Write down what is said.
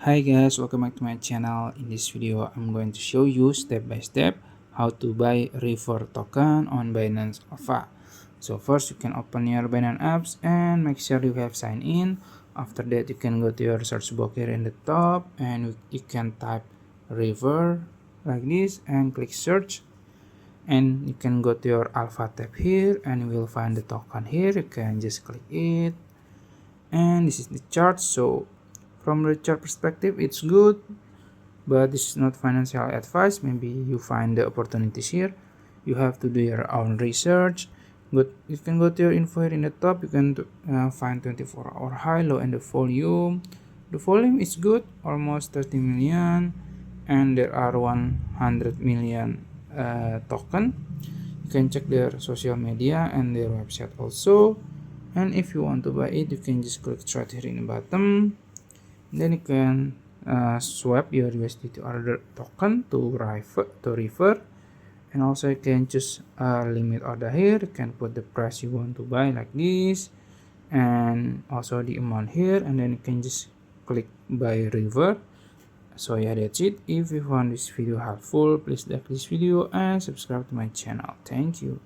Hi guys, welcome back to my channel. In this video, I'm going to show you step by step how to buy River token on Binance Alpha. So first you can open your Binance apps and make sure you have signed in. After that you can go to your search box here in the top and you can type River like this and click search. And you can go to your Alpha tab here and you will find the token here. You can just click it. And this is the chart. So from the chart perspective, it's good, but this is not financial advice. Maybe you find the opportunities here. You have to do your own research. But you can go to your info here in the top. You can find 24-hour high, low, and the volume. The volume is good, almost 30 million, and there are 100 million token. You can check their social media and their website also. And if you want to buy it, you can just click right here in the bottom. Then you can swap your USD to other token to River, and also you can choose a limit order here. You can put the price you want to buy like this, and also the amount here, and then you can just click buy River. So yeah, that's it. If you found this video helpful, please like this video and subscribe to my channel. Thank you.